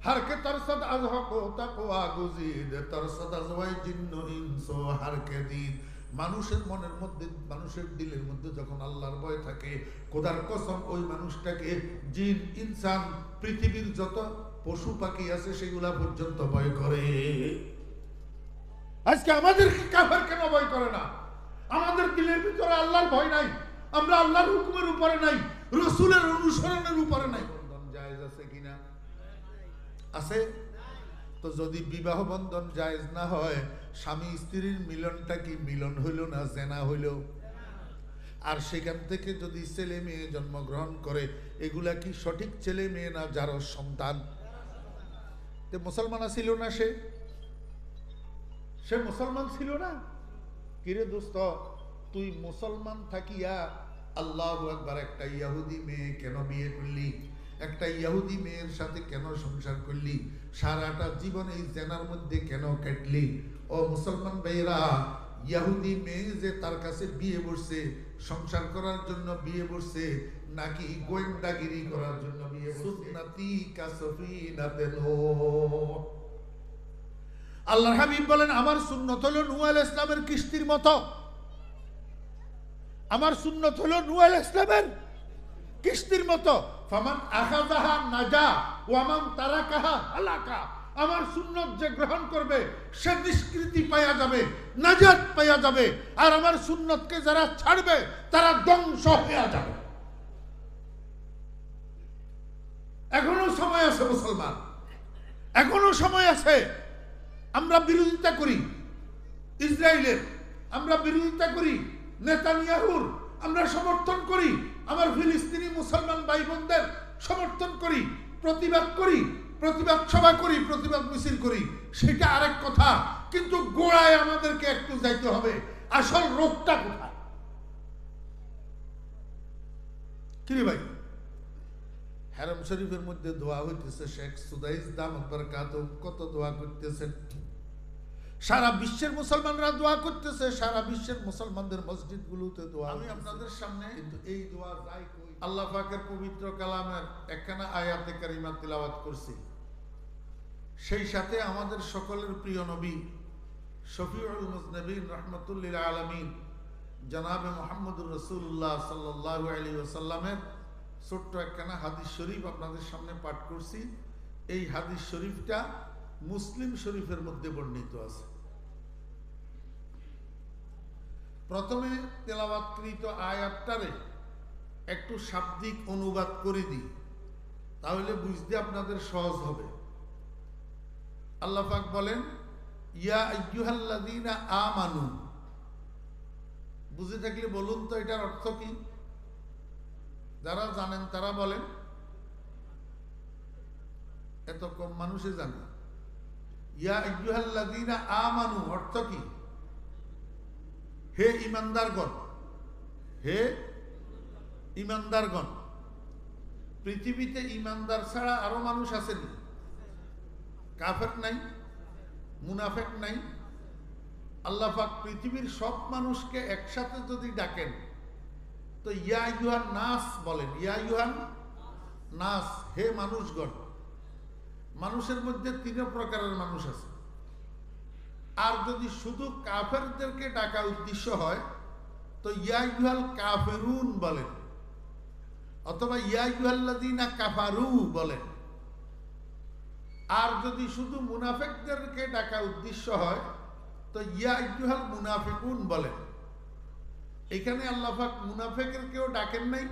हर के तरसद अज हको तकवा गुजीद तरसद अज ওয়াই জিন্ন ইনস हर के दीद মানুষের মনের মধ্যে মানুষের দিলের মধ্যে যখন আল্লাহর ভয় থাকে খোদার কসম ওই মানুষটাকে জিন ইনসান পৃথিবীর যত পশু পাখি আছে সেগুলা পর্যন্ত ভয় করে আজকে আমাদেরকে কাফের কেন ভয় করে না আমাদের দিলের ভিতরে আল্লাহর ভয় নাই আমরা আল্লাহর হুকুমের উপরে নাই রাসূলের অনুসরণের উপরে নাই বন্ধন জায়েজ আছে কিনা আছে তো যদি বিবাহ বন্ধন জায়েজ না হয় স্বামী স্ত্রীর মিলনটা কি মিলন হইল না জেনা হইল আর সেখান থেকে যদি ছেলে মেয়ে জন্মগ্রহণ করে এগুলা কি সঠিক ছেলে মেয়ে না যার সন্তান তে মুসলমান ছিল না সে মুসলমান ছিল না কিরে দোস্ত তুই মুসলমান থাকিয়া আল্লাহু আকবার একটা ইহুদি মেয়ে কেন বিয়ে করলি একটা ইহুদি মেয়ের সাথে কেন সংসার করলি সারাটা জীবন এই জেনার মধ্যে কেন কাটলি ও মুসলমান ভাইরা ইহুদি মেয়ে যে তার কাছে বিয়ে বসছে সংসার করার জন্য বিয়ে বসছে নাকি গোয়েন্দাগিরি করার জন্য বিয়ে বসছে সুন্নতি কাসফিনাতে নূহ আল্লাহর হাবিব বলেন আমার সুন্নত হলো নূহ আলাইহিস সালামের কিস্তির মতো আমার সুন্নত হলো নূহ আলাইহিস সালামের কিস্তির মতো ফামান আখাযাহা নাজা ওয়া মান তারাকাহা হালাকা আমার সুন্নত যে গ্রহণ করবে সে নিষ্কৃতি পাওয়া যাবে নাজাত পাওয়া যাবে আর আমার সুন্নতকে যারা ছাড়বে তারা ধ্বংস হয়ে যাবে এখনো সময় আছে মুসলমান এখনো সময় আছে আমরা বিরোধিতা করি ইসরায়েলের আমরা বিরোধিতা করি নেতানিয়াহুর আমরা সমর্থন করি আমার ফিলিস্তিনি মুসলমান ভাই বোনদের সমর্থন করি প্রতিবাদ সভা করি প্রতিবাদ মিছিল করি সেটা আরেক কথা কিন্তু গোড়ায় আমাদেরকে একটু যাইতে হবে আসল রোগটা কোথায় কি রে ভাই হারাম শরীফের মধ্যে দোয়া হইতেছে শেখ সুদাইস দামাত বারাকাতুহু কত দোয়া করতেছেন সারা বিশ্বের মুসলমানরা দোয়া করতেছে সারা বিশ্বের মুসলমানদের মসজিদগুলোতে দোয়া আমি আপনাদের সামনে কিন্তু এই দোয়া যাই কই আল্লাহ পাকের পবিত্র কালামের একখানা আয়াতে কারিমা তিলাওয়াত করছি সেই সাথে আমাদের সকলের প্রিয় নবী শফিউল মুজনবিন রাহমাতুল লিল আলামিন জনাবে মুহাম্মদুর রাসূলুল্লাহ সাল্লাল্লাহু আলাইহি ওয়াসাল্লামের ছোট্ট একখানা হাদিস শরীফ আপনাদের সামনে পাঠ করছি এই হাদিস শরীফটা মুসলিম শরীফের মধ্যে বর্ণিত আছে প্রথমে তেলাওয়াতকৃত আয়াতটারে একটু শাব্দিক অনুবাদ করে দিই তাহলে বুঝতে আপনাদের সহজ হবে আল্লাহ পাক বলেন ইয়া আইয়ুহাল্লাযীনা আমানু বুঝে থাকলে বলুন তো এটার অর্থ কি যারা জানেন তারা বলেন এত কম মানুষে জানে ইয়া আইয়ুহাল্লাযীনা আমানু অর্থ কি হে ঈমানদারগণ হে ঈমানদারগণ পৃথিবীতে ঈমানদার ছাড়া আরো মানুষ আছেন কাফের নাই মুনাফিক নাই আল্লাহ পাক পৃথিবীর সব মানুষকে একসাথে যদি ডাকেন তো ইয়া আইয়ুহান নাস বলেন ইয়া আইয়ুহান নাস হে মানুষগণ মানুষের মধ্যে তিন প্রকারের মানুষ আছে আর যদি শুধু কাফেরদেরকে ডাকা উদ্দেশ্য হয় তো ইয়া আইয়ুহাল কাফিরুন বলেন অথবা ইয়া আইয়ুহাল্লাযীনা কাফারু বলেন আর যদি শুধু মুনাফিকদেরকে ডাকা উদ্দেশ্য হয় তো ইয়া আইয়ুহাল মুনাফিকুন বলেন এখানে আল্লাহ পাক মুনাফিকের কেউ ডাকেন নাই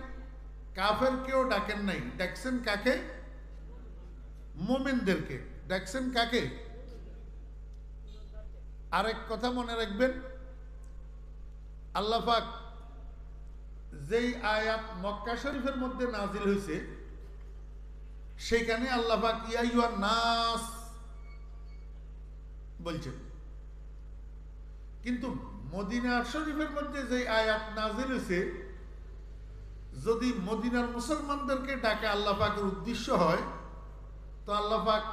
কাফের কেউ ডাকেন নাই ডাকছেন কাকে মুমিনদেরকে ডাকছেন কাকে আরেক কথা মনে রাখবেন আল্লাহ পাক যেই আয়াত মক্কা শরীফের মধ্যে নাজিল হয়েছে সেখানে আল্লাহ পাক ইয়া আইয়ুহান নাস বলছেন কিন্তু মদিনা শরীফের মধ্যে যে আয়াত নাজিল হয়েছে যদি মদিনার মুসলমানদেরকে ডাকা আল্লাহ পাকের উদ্দেশ্য হয় তো আল্লাহ পাক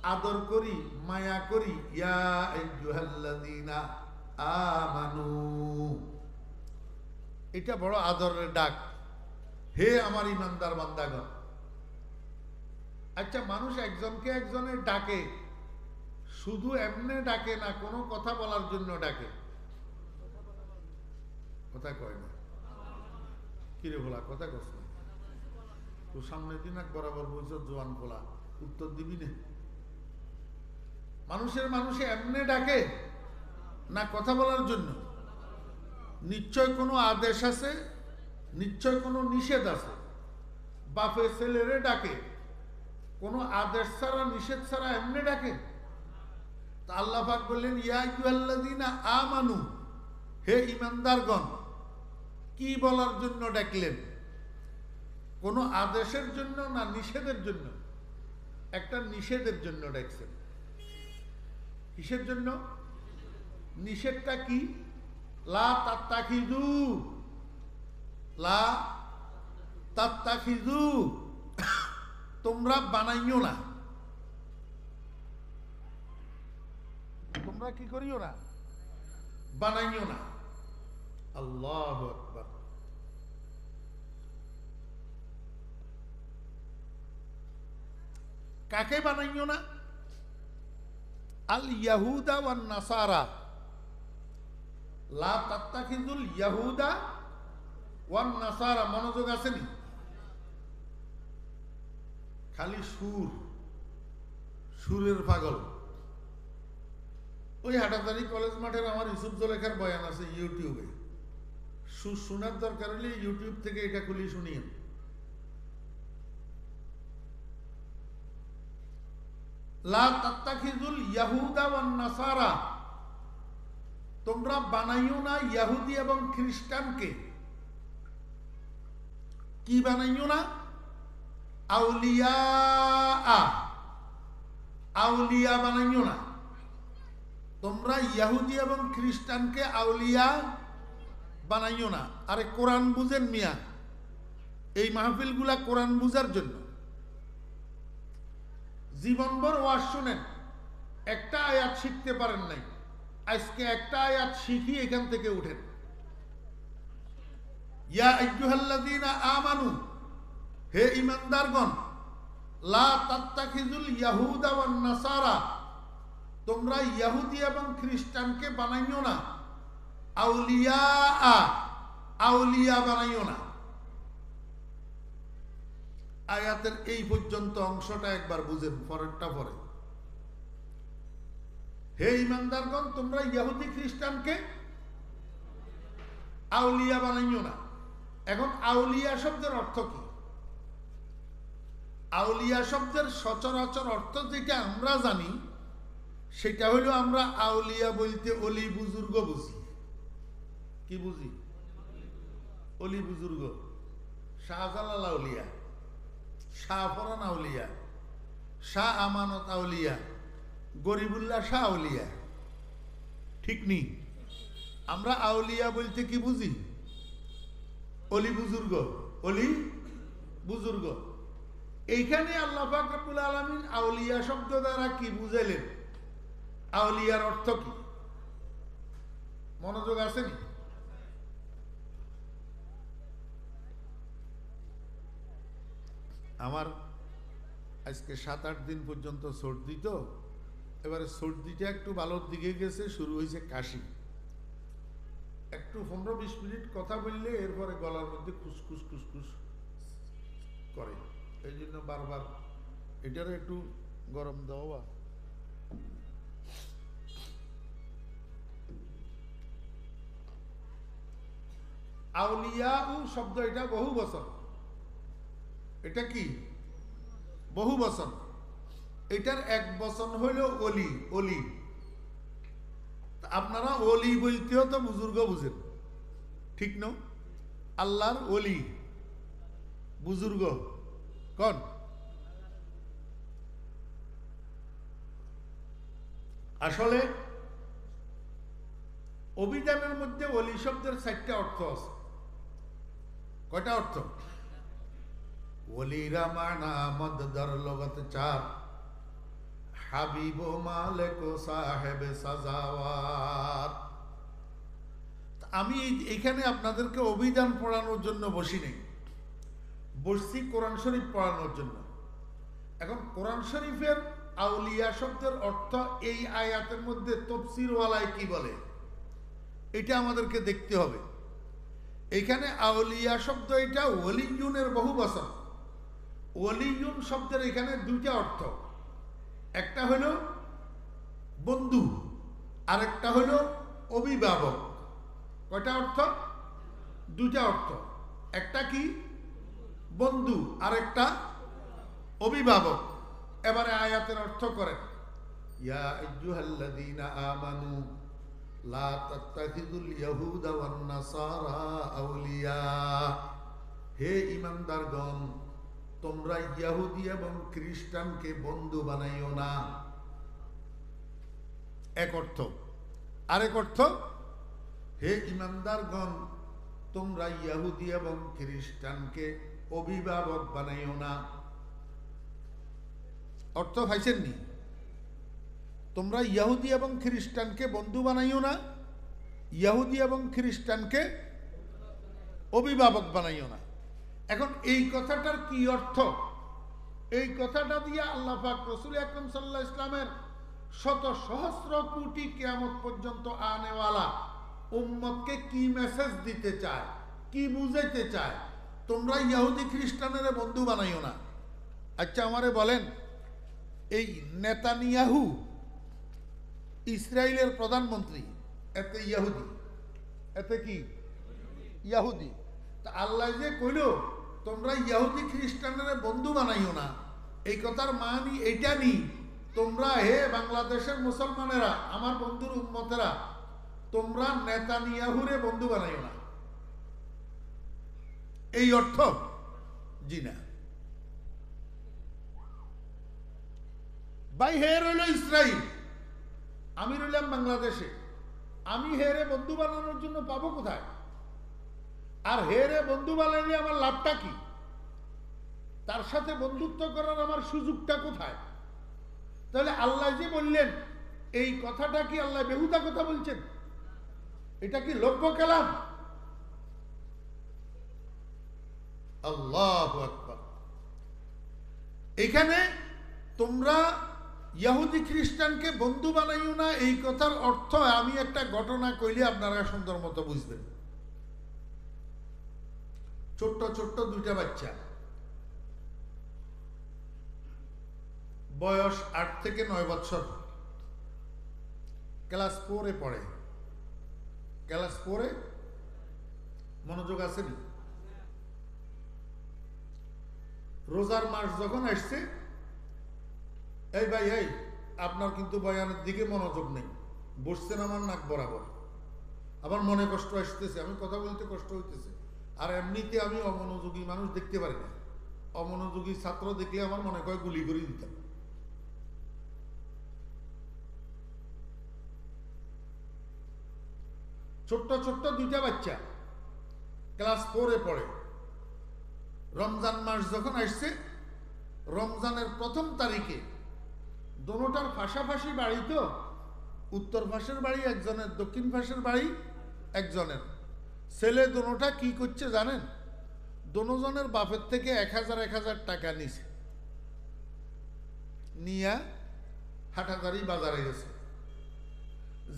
আদর করি মায়া করি ইয়া আইয়ুহাল্লাযীনা আমানু এটা বড় আদরের ডাক হে আমার ঈমানদার বান্দাগণ আচ্ছা, মানুষ একজনকে একজনে ডাকে, শুধু এমনি ডাকে না, কোনো কথা বলার জন্য ডাকে? কথা কয় না। কিরে বলা, কথা কস না তো? সামনে দিন এক বরাবর বলছ জোয়ান বলা, উত্তর দিবি না? মানুষে এমনি ডাকে না কথা বলার জন্য? নিশ্চয় কোনো আদেশ আছে, নিশ্চয় কোনো নিষেধ আছে। বাপে ছেলেরে ডাকে কোনো আদেশ ছাড়া, নিষেধ ছাড়া এমনি ডাকে? তা আল্লাহ পাক বললেন, ইয়া আইয়ুহাল্লাযীনা আমানু, হে ঈমানদারগণ। কি বলার জন্য ডাকলেন? কোনো আদেশের জন্য না নিষেধের জন্য? একটা নিষেধের জন্য ডাকছেন। কিসের জন্য? নিষেধটা কি? লা তাত্তাখিযু, লা তাত্তাখিযু, তোমরা বানাইও না। তোমরা কি করিও না? বানাইও না। আল্লাহু আকবার। কাকে বানাইও না? আল ইয়াহুদা ওয়ান নাসারা। লা তাত্তাখিযুল ইয়াহুদা ওয়ান নাসারা। মনোযোগ আসেনি? খালি সুরের পাগল। ওই হাটাদারি কলেজ মাঠের আমার ইউসুফ জলেখার বয়ান আছে ইউটিউবে। সুর শোনার দরকার হলে ইউটিউব থেকে এটা খুলি শুনিয়েন। লা তাত্তাখিযুল ইয়াহুদা ওয়ান নাসারা, তোমরা বানাইও না ইহুদি এবং খ্রিস্টানকে। কি বানাইও না? আউলিয়া, আউলিয়া বানাইও না। তোমরা ইহুদি এবং খ্রিস্টানকে আউলিয়া বানাইও না। আরে কোরআন বুঝেন মিয়া, এই মাহফিলগুলা কোরআন বুঝার জন্য। জীবনভর ওয়াজ শুনেন, একটা আয়াত শিখতে পারেন নাই, আজকে একটা আয়াত শিখি এখান থেকে উঠেন। ইয়া আইয়ুহাল্লাযীনা আমানু, হে ঈমানদারগণ। লা তাত্তাখিযুল ইয়াহুদা ওয়ান নাসারা, তোমরা ইহুদি এবং খ্রিস্টানকে বানাইও না আউলিয়া, আউলিয়া বানাইও না। আয়াতের এই পর্যন্ত অংশটা একবার বুঝেন, পরেরটা পরে। হে ঈমানদারগণ, তোমরা ইহুদি খ্রিস্টানকে আউলিয়া বানাইও না। এখন আউলিয়া শব্দের অর্থ কি? আউলিয়া শব্দের সচরাচর অর্থ যেটা আমরা জানি, সেটা হইল আমরা আউলিয়া বলতে অলি বুজুর্গ বুঝি। কি বুঝি? অলি বুজুর্গ। শাহজালাল আউলিয়া, শাহ ফরান আউলিয়া, শাহ আমানত আউলিয়া, গরিবুল্লাহ শাহ আউলিয়া। ঠিক নেই? আমরা আউলিয়া বলতে কি বুঝি? অলি বুজুর্গ, অলি বুজুর্গ। এইখানে আল্লাহ পাক রব্বুল আলামিন আউলিয়া শব্দ দ্বারা কি বুঝাইলেন? আউলিয়ার অর্থ কি? মনোযোগ আসেনি? আমার আজকে 7-8 দিন পর্যন্ত সর্দি, তো এবারে সর্দিটা একটু ভালোর দিকে গেছে, শুরু হয়েছে কাশি। একটু 15-20 মিনিট কথা বললে এরপরে গলার মধ্যে খুসখুস খুসখুস করে। এই জন্য বারবার এটারও একটু গরম দেওয়া। আউলিয়া শব্দ এটা বহু বচন। এটা কি? বহু বচন। এটার এক বচন হইল অলি, অলি। আপনারা অলি বলতেও তো বুজুর্গ বুঝেন, ঠিক না? আল্লাহর অলি বুজুর্গ কোন? আসলে অভিধানের মধ্যে অলি শব্দের 4টা অর্থ আছে। কয়টা অর্থ? ওলিরা মানা মদদার লগত 4, হাবিব মালিক সাহেব সাজাওয়াত। আমি এখানে আপনাদেরকে অভিধান পড়ানোর জন্য বসি নেই, বসছি কোরআন শরীফ পড়ানোর জন্য। এখন কোরআন শরীফের আউলিয়া শব্দের অর্থ এই আয়াতের মধ্যে তফসিরওয়ালায় কি বলে এটা আমাদেরকে দেখতে হবে। এখানে আউলিয়া শব্দ এটা ওয়ালিয়ুনের বহু বচন। ওয়ালিয়ুন শব্দের এখানে দুইটা অর্থ, একটা হলো বন্ধু আর একটা হলো অভিভাবক। কয়টা অর্থ? দুইটা অর্থ, একটা কি বন্ধু আর একটা অভিভাবক। এবারে আয়াতের অর্থ করেন, ইয়া আইয়ুহাল্লাযীনা আমানু লা তাত্তাখিযুল ইয়াহুদা ওয়ান নাসারা আউলিয়া। হে ঈমানদারগণ, তোমরা ইহুদি এবং খ্রিস্টানকে বন্ধু বানাইও না। এক অর্থ। আরেক অর্থ, হে ঈমানদারগণ, তোমরা ইহুদি এবং খ্রিস্টানকে অভিভাবক বানাইও না। অর্থ পাইছেন নি? তোমরা ইহুদি এবং খ্রিস্টানকে বন্ধু বানাইও না, ইহুদি এবং খ্রিস্টানকে অভিভাবক বানাইও না। এখন এই কথাটার কি অর্থ? এই কথাটা দিয়ে আল্লাহ পাক রাসূল আকরাম সাল্লাল্লাহু আলাইহি ইসলামের শত সহস্র কোটি কিয়ামত পর্যন্ত আনেওয়ালা উম্মতকে কি মেসেজ দিতে চায়, কি বুঝাইতে চায়? তোমরা ইহুদি খ্রিস্টানের বন্ধু বানাইও না। আচ্ছা আমারে বলেন, এই নেতানিয়াহু ইসরায়েলের প্রধানমন্ত্রী, এতে ইহুদি, এতে কি ইহুদি? তা আল্লাহ যে কইল তোমরা ইহুদি খ্রিস্টানের বন্ধু বানাইও না, এই কথার মানে এইটা নি তোমরা হে বাংলাদেশের মুসলমানেরা, আমার বন্ধুর উম্মতেরা, তোমরা নেতানিয়াহুরে বন্ধু বানাইও না, এই অর্থ? জি না ভাই, হে রইল ইসরায়েল, আমি রইলাম বাংলাদেশে, আমি হেরে বন্ধু বানানোর জন্য পাবো কোথায়? আর হেরে বন্ধু বানাইলে আমার লাভটা কি? তার সাথে বন্ধুত্ব করার আমার সুযোগটা কোথায়? তাহলে আল্লাহ যে বললেন, এই কথাটা কি আল্লাহ বেহুদা কথা বলছেন? এটা কি লভ্য কালাম? আল্লাহু আকবার। এখানে তোমরা ইহুদি খ্রিস্টানকে বন্ধু বানাইও না, এই কথার অর্থ আমি একটা ঘটনা কইলে আপনারা সুন্দর মতো বুঝবেন। ছোট্ট ছোট্ট দুইটা বাচ্চা, বয়স 8 থেকে 9 বছর, ক্লাস 4-এ পড়ে। ক্লাস 4-এ মনোযোগ আসেনি? রোজার মাস যখন আসছে, এই ভাই এই আপনার কিন্তু বয়ানের দিকে মনোযোগ নেই, বসছেন আমার নাক বরাবর, আবার মনে কষ্ট আসতেছে, আমি কথা বলতে কষ্ট হইতেছে। আর এমনিতে আমি অমনোযোগী মানুষ দেখতে পারি না, অমনোযোগী ছাত্র দেখলে আমার মনে হয় গুলি করে দিতাম। ছোট্ট ছোট্ট দুইটা বাচ্চা ক্লাস 4-এ পড়ে। রমজান মাস যখন আসছে, রমজানের প্রথম তারিখে দোনোটার পাশাপাশি বাড়ি, তো উত্তর পাশের বাড়ি একজনের, দক্ষিণ পাশের বাড়ি একজনের। ছেলে দোনোটা কি করছে জানেন? দোনোজনের বাপের থেকে 1000 টাকা নিছে, নিয়া হাটাদারি বাজারে গেছে,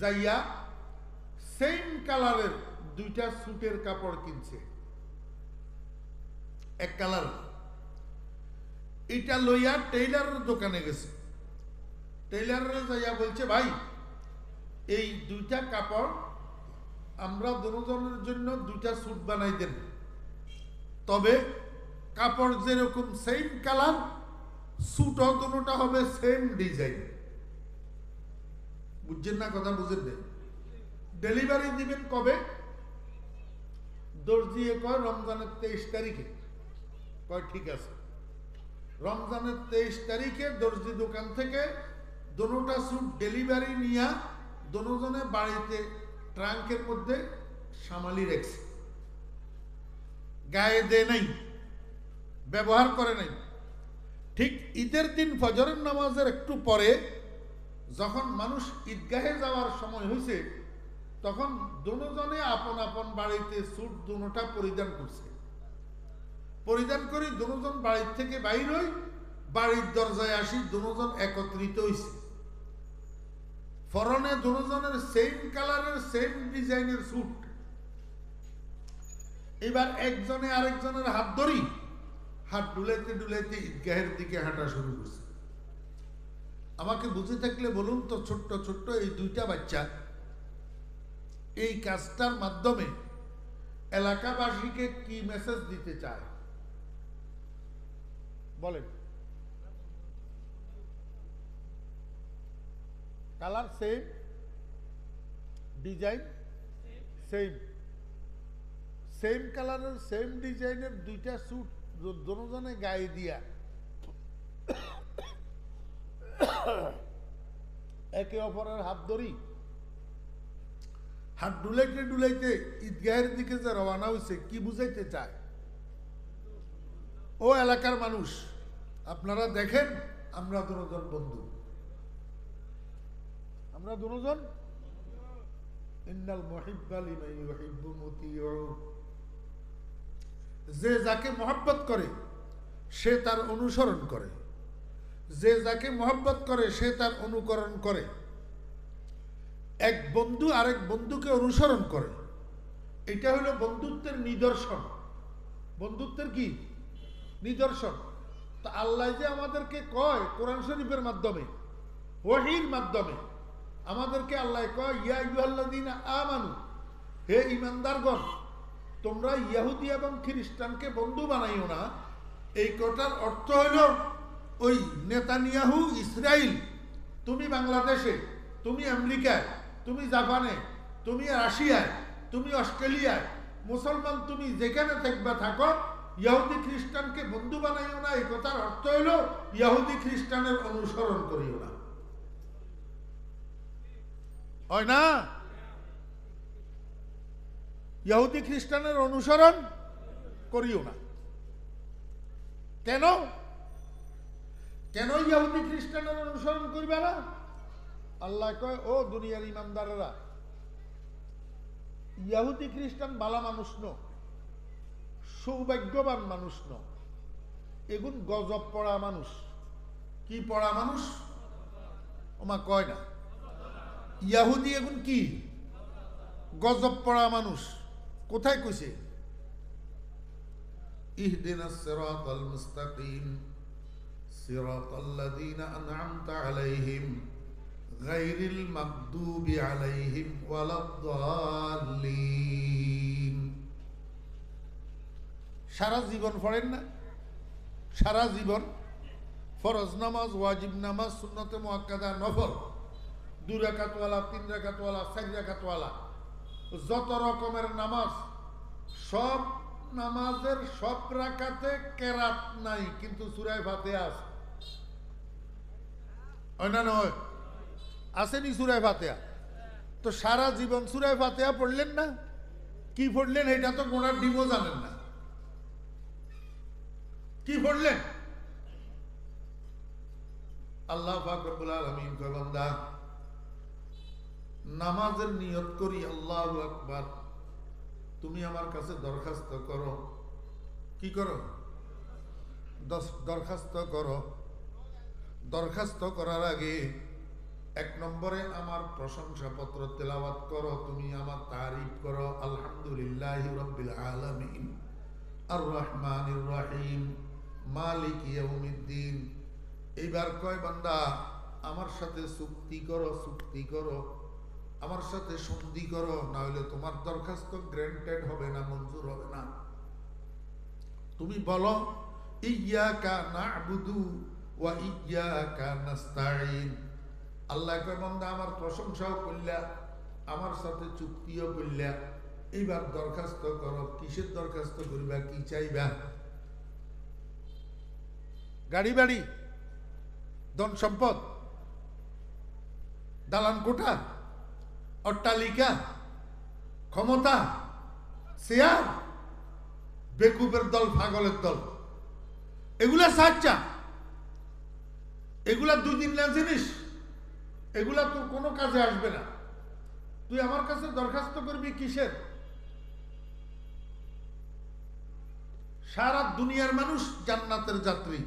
যাইয়া সেম কালারের দুইটা স্যুটের কাপড় কিনছে, এক কালার। এটা লইয়া টেইলারের দোকানে গেছে। টেইলারের যাইয়া বলছে, ভাই এই দুইটা কাপড় আমরা দুজনের জন্য দুইটা স্যুট বানাই দেন, তবে কাপড় যেরকম সেম কালার, স্যুটও দুটোটা হবে সেম ডিজাইন। বুঝছেন না কথা? বুঝেন না? ডেলিভারি দিবেন কবে? দর্জি কয় রমজানের 23 তারিখে। কয় ঠিক আছে। রমজানের 23 তারিখে দর্জি দোকান থেকে দুটোটা স্যুট ডেলিভারি নিয়া দুজনে বাড়িতে ট্রাঙ্কের মধ্যে সামালি রেখেছে, গায়ে দেয় নাই, ব্যবহার করে নাই। ঠিক ঈদের দিন ফজরের নামাজের একটু পরে যখন মানুষ ঈদগাহে যাওয়ার সময় হয়েছে, তখন দুজনে আপন আপন বাড়িতে স্যুট দুটোটা পরিধান করছে। পরিধান করে দুজন বাড়ির থেকে বাইর হই, বাড়ির দরজায় আসি, দুজন একত্রিত হয়েছে, ফরনে দুজনের সেম কালারের সেম ডিজাইনের স্যুট। এবার একজনে আরেকজনের হাত ধরি, হাত ডুলাইতে ডুলাইতে ঈদগাহের দিকে হাঁটা শুরু করছে। আমাকে বুঝে থাকলে বলুন তো, ছোট্ট ছোট্ট এই দুইটা বাচ্চা এই কাজটার মাধ্যমে এলাকাবাসীকে কি মেসেজ দিতে চায় বলেন? Colour same, design same, same কালারের সেম ডিজাইনের দুইটা স্যুট দুজনে গায়ে দিয়া একে অপরের হাত ধরি, হাত ডুলাইতে ডুলাইতে ঈদগাহের দিকে যে রওনা হয়েছে, কি বুঝাইতে চায়? ও এলাকার মানুষ, আপনারা দেখেন আমরা দুজন বন্ধু, আমরা দুজন। ইন্নাল মুহিব্বা লিমান ইউহিব্বু মুতিউ, যে যাকে মহব্বত করে সে তার অনুসরণ করে, যে যাকে মহব্বত করে সে তার অনুকরণ করে। এক বন্ধু আরেক বন্ধুকে অনুসরণ করে, এটা হলো বন্ধুত্বের নিদর্শন। বন্ধুত্বের কি নিদর্শন? তো আল্লাহ যে আমাদেরকে কয় কোরআন শরীফের মাধ্যমে, ওহীর মাধ্যমে আমাদেরকে আল্লাহ কয়, ইয়া আইয়ুহাল্লাযীনা আমানু, হে ঈমানদারগণ, তোমরা ইহুদি এবং খ্রিস্টানকে বন্ধু বানাইও না। এই কথার অর্থ হলো, ওই নেতানিয়াহু ইসরায়েল, তুমি বাংলাদেশে, তুমি আমেরিকায়, তুমি জাপানে, তুমি রাশিয়ায়, তুমি অস্ট্রেলিয়ায়, মুসলমান তুমি যেখানে থাকবা থাকো, ইহুদি খ্রিস্টানকে বন্ধু বানাইও না। এই কথার অর্থ হলো ইহুদি খ্রিস্টানের অনুসরণ করিও না, হয় না? ইহুদি খ্রিস্টানের অনুসরণ করিও না। কেন? কেন ইহুদি খ্রিস্টানের অনুসরণ করবে না? আল্লাহ কয়, ও দুনিয়ার ইমানদারেরা, ইহুদি খ্রিস্টান বালা মানুষ ন, সৌভাগ্যবান মানুষ ন, এগুন গজব পড়া মানুষ। কি পড়া মানুষ? ওমা কয় না, ইহুদি এগুন কি গজব পড়া মানুষ। কোথায় কইছে? ইহদিনাস সিরাতাল মুস্তাকিম সিরাতাল্লাযীনা আন'আমতা আলাইহিম গায়রিল মাগদুবি আলাইহিম ওয়ালাদ-দাল্লিন। সারা জীবন পড়েন না? সারা জীবন ফরজ নামাজ, ওয়াজিব নামাজ, সুন্নতে মুআক্কাদা, নফল, 2 রাকাতওয়ালা, 3 রাকাতওয়ালা, 4 রাকাতওয়ালা, যত রকমের নামাজ, সব নামাজের সব রাকাতে কেরাত নাই, কিন্তু সূরা ফাতিহা আছে। না নয়, আসেনি সূরা ফাতিহা? তো সারা জীবন সূরা ফাতিহা পড়লেন না? কি পড়লেন এটা তো গোনার ডিমও জানেন না। কি পড়লেন? আল্লাহ পাক রব্বুল আলামিন কয়, বান্দা নামাজের নিয়ত করি, আল্লাহু আকবার, তুমি আমার কাছে দরখাস্ত করো। কি করো? দরখাস্ত করো। দরখাস্ত করার আগে 1 নম্বরে আমার প্রশংসাপত্র তেলাওয়াত করো, তুমি আমার তারিফ করো। আলহামদুলিল্লাহি রাব্বিল আলামিন আর রহমানির রহিম মালিক ইয়াউমিদ্দিন। এইবার কয়, বান্দা আমার সাথে চুক্তি করো, চুক্তি করো, আমার সাথে সন্ধি করো, না হলে তোমার দরখাস্ত গ্র্যান্টেড হবে না, মঞ্জুর হবে না। তুমি বলো, ইয়্যাকা না'বুদু ওয়া ইয়্যাকা নাস্তাঈন। আল্লাহ কয়, বান্দা আমার প্রশংসাও করলা, আমার সাথে চুক্তিও করলা, এইবার দরখাস্ত করো। কিসের দরখাস্ত করবা? কি চাইবা? গাড়ি বাড়ি, ধন সম্পদ, দালান কোঠা, অট্টালিকা, ক্ষমতা, চেয়ার, বেকুবের দল, পাগলের দল, এগুলা সাচ্চা, এগুলা 2 দিন না জিনিস, এগুলা তোর কোনো কাজে আসবে না। তুই আমার কাছে দরখাস্ত করবি কিসের? সারা দুনিয়ার মানুষ জান্নাতের যাত্রী,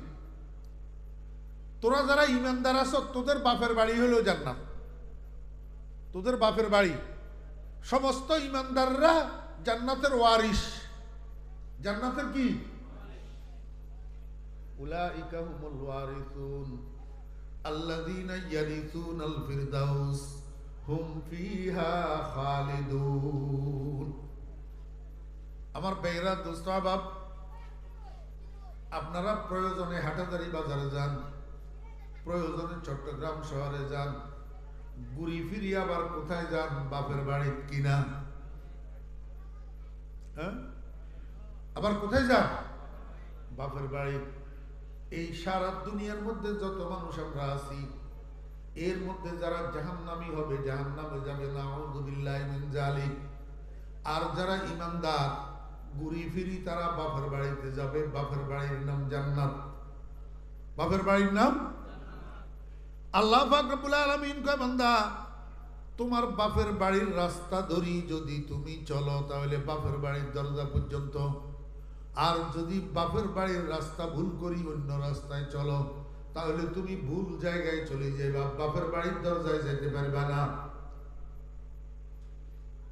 তোরা যারা ইমানদার আছো তোদের বাপের বাড়ি হলো জান্নাত। তোদের বাপের বাড়ি, সমস্ত ইমানদাররা জান্নাতের ওয়ারিস। জান্নাতের কি? উলাইকা হুমুল ওয়ারিসুন আল্লাযীনা ইয়ারিসুনাল ফিরদাউস হুম ফিহা খালিদুন। আমার বেয়রা দোস্ত আহবাব, আপনারা প্রয়োজনে হাটাদারি বাজারে যান, প্রয়োজনে চট্টগ্রাম শহরে যান, ঘুরি ফিরি আবার কোথায় যান? বাপের বাড়ি কিনা। হ্যাঁ, আবার কোথায় যান? বাপের বাড়ি। এই সারা দুনিয়ার মধ্যে যত মানুষ আমরা আছি, এর মধ্যে যারা জাহান্নামী হবে জাহান্নামে যাবে, নাউযু বিল্লাহি মিন যালিক। আর যারা ঈমানদার ঘুরি ফিরি তারা বাপের বাড়িতে যাবে। বাপের বাড়ির নাম জান্নাত। বাপের বাড়ির নাম আল্লাহ পাক রব্বুল আলামিন কয়, বান্দা তোমার বাপের বাড়ির রাস্তা ধরি যদি তুমি চলো তাহলে বাপের বাড়ির দরজা পর্যন্ত। আর যদি বাপের বাড়ির রাস্তা ভুল করি অন্য রাস্তায় চলো তাহলে তুমি ভুল জায়গায় চলে যাইবা, বাপের বাড়ির দরজায় যেতে পারবা না।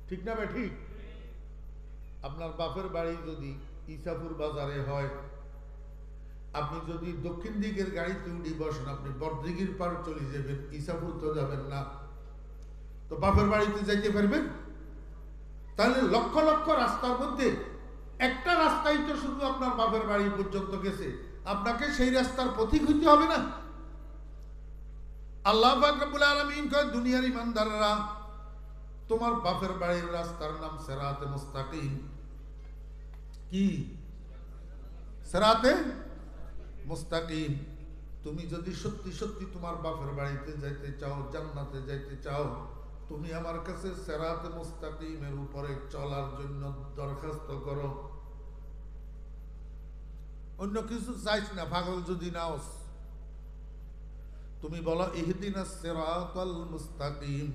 ঠিক না ভাই? ঠিক। আপনার বাপের বাড়ি যদি ইসাপুর বাজারে হয়, আপনি যদি দক্ষিণ দিকের গাড়িতে উঠে বসেন, আপনি বড়দিঘির পার চলে যাবেন, ইসাপুর তো যাবেন না, তো বাপের বাড়িতে যাইতে পারবেন? তাহলে লক্ষ লক্ষ রাস্তার মধ্যে একটা রাস্তাই তো শুধু আপনার বাপের বাড়ি পর্যন্ত গেছে, আপনাকে সেই রাস্তার পথিক হইতে হবে না? আল্লাহ পাক রব্বুল আলামিন কয়, দুনিয়ার ইমানদাররা তোমার বাপের বাড়ির রাস্তার নাম সিরাতে মুস্তাকিম। কি? সিরাতে মুস্তাকিম। তুমি যদি সত্যি সত্যি তোমার বাপের বাড়িতে যাইতে চাও, জান্নাতে যাইতে চাও, তুমি আমার কাছে সিরাতে মুস্তাকিমের উপরে চলার জন্য দরখাস্ত করো। অন্য কিছু চাইছ না, পাগল যদি নাওস, তুমি বলো ইহদিনাস সিরাতাল মুস্তাকিম।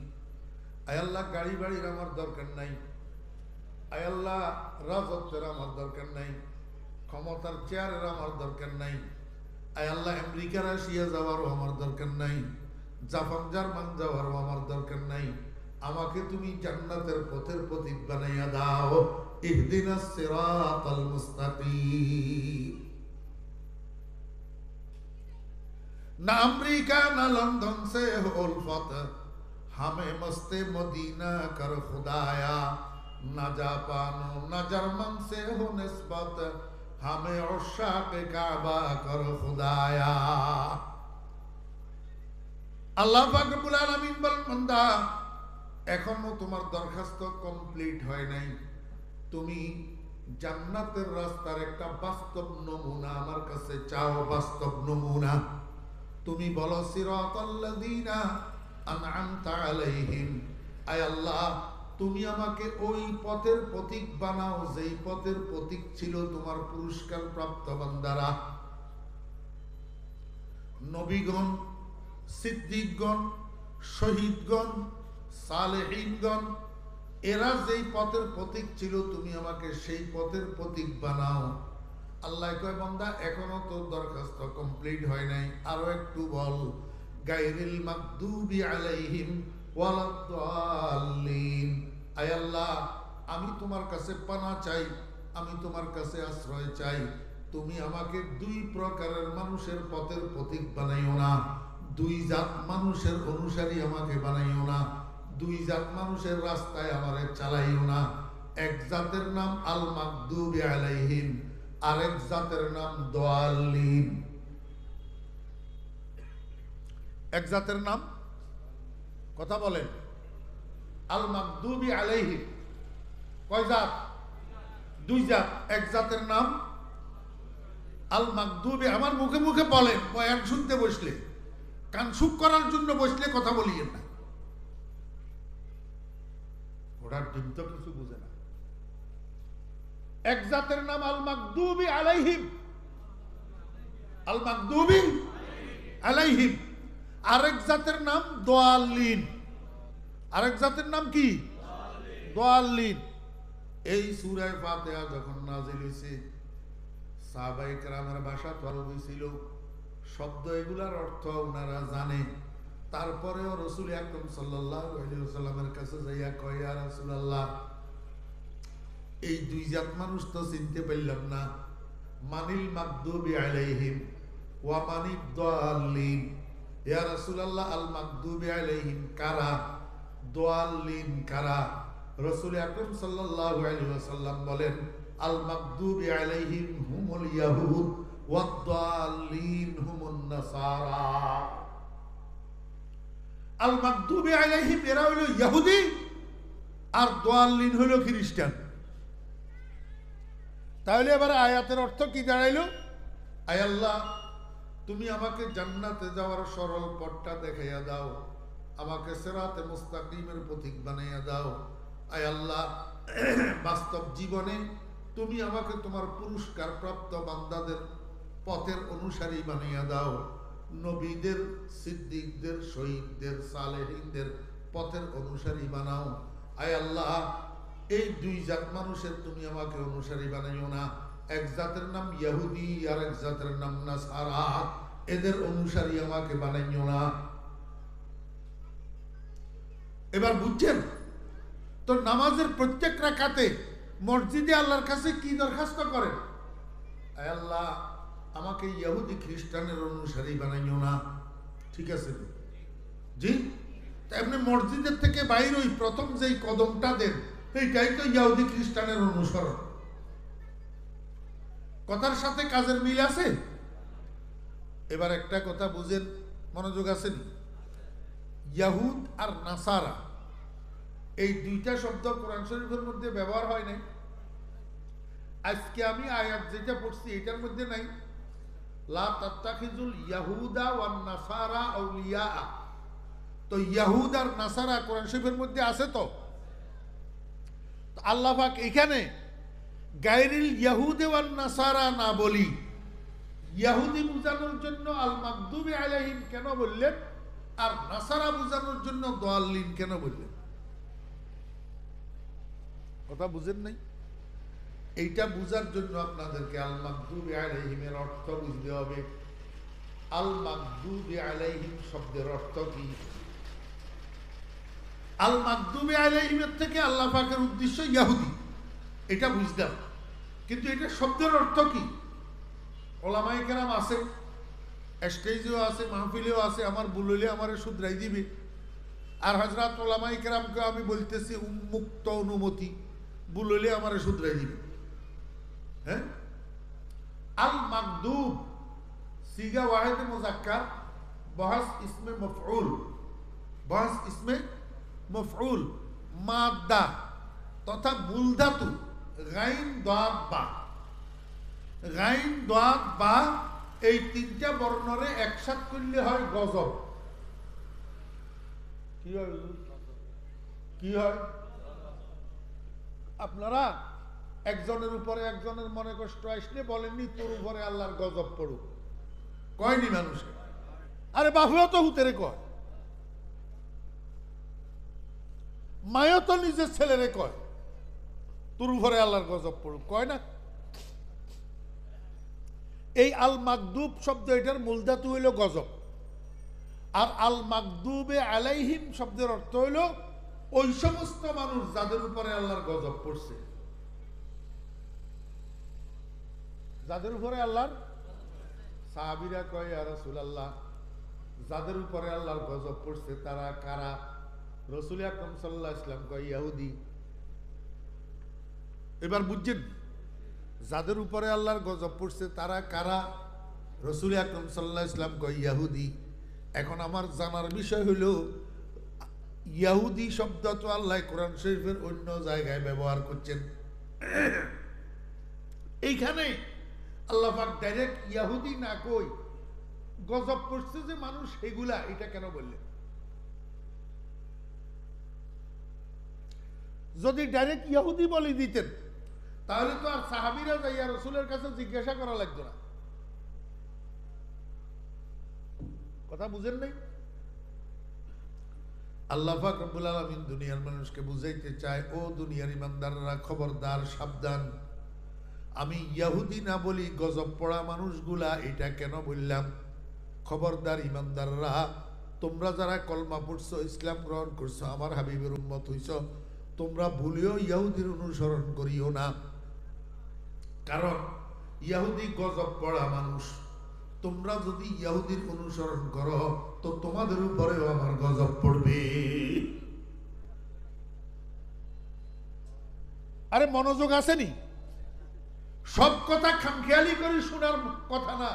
আয় আল্লাহ, গাড়ি বাড়ির আমার দরকার নাই, আয় আল্লাহ রাজত্বের আমার দরকার নাই, ক্ষমতার চেয়ারের আমার দরকার নাই, আয় আল্লাহ আমেরিকা রাশিয়া যাওয়ারও আমার দরকার নাই, জাপান জার্মান যাওয়ারও আমার দরকার নাই। আমাকে তুমি জান্নাতের পথের প্রতীক বানাইয়া দাও। ইহদিনাস সিরাতাল মুস্তাকিম। না আমেরিকা না লন্ডন সে হো উলফত, हमें मस्ते मदीना कर खुदाया, न जापान न जर्मन से हो निस्बत, हमें उशाक काबा कर खुदाया। আল্লাহ পাক রব্বুল আলামিন বলেন, বান্দা এখনো তোমার দরখাস্ত কমপ্লিট হয় নাই। তুমি জান্নাতের রাস্তার একটা বাস্তব নমুনা আমার কাছে চাও, বাস্তব নমুনা। তুমি বলো সিরাতাল্লাযীনা আনআমতা আলাইহিম। আয় আল্লাহ, তুমি আমাকে ওই পথের প্রতীক বানাও যেই পথের প্রতীক ছিল তোমার পুরস্কার প্রাপ্ত বান্দারা, নবীগণ, সিদ্দিকগণ, শহীদগণ, সালেহীনগণ। এরা যেই পথের প্রতীক ছিল তুমি আমাকে সেই পথের প্রতীক বানাও। আল্লাহ কয়, বান্দা এখনো তো দরখাস্ত কমপ্লিট হয় নাই, আরো একটু বল। গায়রিল মাগদুবি আলাইহিম ওয়ালাদ-দাল্লিন। আয় আল্লাহ, আমি তোমার কাছে পানা চাই, আমি তোমার কাছে আশ্রয় চাই। তুমি আমাকে দুই প্রকারের মানুষের পথের প্রতীক বানাইও না, দুই জাত মানুষের অনুসারী আমাকে বানাইও না, দুই জাত মানুষের রাস্তায় আমারে চালাইও না। এক জাতের নাম আল মাগদুবি আলাইহিম, আরেক জাতের নাম দাল্লিন। এক জাতের নাম, কথা বলেন, আল মাগদুবি আলাইহিম। কয় জাত? দুই জাত। এক জাতের নাম আল মাগদুবি। আমার মুখে মুখে বলেন, বয়ান শুনতে বসলে, কান সুখ করার জন্য বসলে কথা বলিয়েন না। ঘোড়ার ডিম তো কিছু বুঝে না। এক জাতের নাম আল মাগদুবি আলাইহিম, আল মাগদুবি আলাইহিম। আরেক জাতের নাম দাল্লিন। আরেক জাতের নাম কি? দাল্লিন। এই সূরা ফাতিহা যখন নাযিল হইছে, সাহাবায়ে কেরামের ভাষা তো আরবি ছিল, শব্দ এগুলার অর্থ ওনারা জানে। তারপরেও রাসূল আকরাম সাল্লাল্লাহু আলাইহি ওয়াসাল্লামের কাছে যাইয়া কয়, ইয়া রাসূলুল্লাহ, এই দুই জাত মানুষ তো চিনতে পারলাম না, মানিল মাগদুবি আলাইহিম ওয়া মানিদ দাল্লিন। ইয়া রাসূলুল্লাহ, আল মাগদুবি আলাইহিম কারা, দাল্লিন কারা? রাসূল আকরাম সাল্লাল্লাহু আলাইহি ওয়াসাল্লাম বলেন, আল মাগদুবি আলাইহিম হুমুল ইয়াহুদ ওয়াদ দাল্লিন হুমুন নাসারা। আল মাগদুবি আলাইহিম এরা হলো ইহুদি, আর দাল্লিন হলো খ্রিস্টান। তাহলে এবার আয়াতের অর্থ কি দাঁড়াইলো? আয় আল্লাহ, তুমি আমাকে জান্নাতে যাওয়ার সরল পথটা দেখাইয়া দাও, আমাকে সিরাতে মুস্তাকিমের পথিক বানাইয়া দাও। আয় আল্লাহ, বাস্তব জীবনে তুমি আমাকে তোমার পুরস্কার প্রাপ্ত বান্দাদের পথের অনুসারী বানাইয়া দাও, নবীদের, সিদ্দিকদের, শহীদদের, সালেহিনদের পথের অনুসারী বানাও। আয় আল্লাহ, এই দুই জাত মানুষের তুমি আমাকে অনুসারী বানাইও না। এক জাতের নাম ইহুদি আর এক জাতের নাম নাসারা, এদের অনুসারী আমাকে বানাইও না। এবার বুঝছেন তো? নামাজের প্রত্যেক রাকাতে মসজিদে আল্লাহর কাছে কি দরখাস্ত করেন? আয় আল্লাহ, আমাকে ইহুদি খ্রিস্টানের অনুসারী বানাইও না। ঠিক আছে জি? এমনি মসজিদের থেকে বাইরে ওই প্রথম যেই কদমটা দেন, এইটাই তো ইহুদি খ্রিস্টানের অনুসরণ। কথার সাথে কাজের মিল আছে? এবার একটা কথা বুঝেন, মনোযোগ আছেন? ইয়াহুদ আর নাসারা এই দুইটা শব্দ কোরআন শরীফের মধ্যে ব্যবহার হয় নাই। আজকে আমি আয়াত যেটা পড়ছি এটার মধ্যে নাই, লা তাত্তাখিজুল ইয়াহুদা ওয়ান নাসারা আউলিয়া। তো ইয়াহুদ আর নাসারা কোরআন শরীফের মধ্যে আছে তো? আল্লাহ পাক এখানে গায়রিল ইয়াহুদে ওয়ান নাসারা না বলি ইহুদি বুঝানোর জন্য আল মাগদুবি আলাইহিম কেন বললেন, আর নাসারা বুঝানোর জন্য দাল্লিন কেন বললেন? কথা বুঝেন নাই? এইটা বুঝার জন্য আপনাদেরকে আল মাগদুবি আলাইহিমের অর্থ বুঝতে হবে। আল মাগদুবি আলাইহিম শব্দের অর্থ কি? আল মাগদুবি আলাইহিমের থেকে আল্লাহ পাকের উদ্দেশ্য ইহুদি, এটা বুঝলাম, কিন্তু এটা শব্দের অর্থ কি? ওলামায়ে কেরাম আছে, স্টেজেও আছে, মাহফিলেও আছে, আমার বললে আমার শুধরাই দিবে। আর হযরত ওলামায়ে কেরামকে আমি বলতেছি উন্মুক্ত অনুমতি, বললে আমার শুধরাই দিবে। হ্যাঁ, আল মাগদুব সিগা ওয়াহিদ মুযাক্কার, বহাস ইসমে মফউল, বহাস ইসমে মফউল, মাদ্দা তথা মূল ধাতু গাইন দাদ বা, গাইন দাদ বা, এই তিনটা বর্ণরে একসাথ করলে হয় গজব। কি হয়? কি হয়? আপনারা একজনের উপরে একজনের মনে কষ্ট আসলে বলেননি তোর উপরে আল্লাহর গজব পড়ুক, কয়নি মানুষে? আরে বাহুও তো হুতেরে কয়, মায়ও তো নিজের ছেলেরে কয় তোর উপরে আল্লাহর গজব পড়ুক, কয় না? এই আল মাগদুব শব্দ এটার মূল ধাতু হইল গজব, আর আল মাগদুবে আলাইহিম শব্দের অর্থ হইল ওই সমস্ত মানুষ যাদের উপরে আল্লাহর গজব পড়ছে। যাদের উপরে আল্লাহর, সাহাবীরা কয় ইয়া রাসূলুল্লাহ, যাদের উপরে আল্লাহর গজব পড়ছে তারা কারা? রাসূল আকরাম সাল্লাল্লাহু আলাইহি ওয়াসাল্লাম কয় ইহুদি। এবার বুঝছেন যাদের উপরে আল্লাহর গজব পড়ছে তারা কারা? রাসূল আকরাম সাল্লাল্লাহু আলাইহি ওয়াসাল্লাম কয় ইহুদি। এখন আমার জানার বিষয় হলো ইহুদি শব্দ তো আল্লাহ কোরআন শরীফের অন্য জায়গায় ব্যবহার করছেন, এইখানে আল্লাহ পাক ডাইরেক্ট ইহুদি না কই গজব পড়ছে যে মানুষ সেগুলা, এটা কেন বললেন? যদি ডাইরেক্ট ইহুদি বলে দিতেন তাহলে তো আর সাহাবীরা যাইয়া রাসূলের কাছে জিজ্ঞাসা করা লাগতো না। কথা বুঝেন নাই? আল্লাহ পাক রব্বুল আলামিন দুনিয়ার মানুষকে বুঝাইতে চায়, ও দুনিয়ার ইমানদাররা খবরদার, সাবধান, আমি ইহুদি না বলি গজব পড়া মানুষগুলা, এটা কেন বললাম? খবরদার ইমানদাররা, তোমরা যারা কলমা পড়ছো, ইসলাম গ্রহণ করছো, আমার হাবিবের উম্মত হইছ, তোমরা ভুলেও ইহুদির অনুসরণ করিও না। কারণ ইহুদি গজব পড়া মানুষ। তোমরা যদি ইহুদির অনুসরণ করো তো তোমাদের উপরেও আমার গজব পড়বে। আরে মনোযোগ আসেনি? সব কথা খামখেয়ালি করে শোনার কথা না,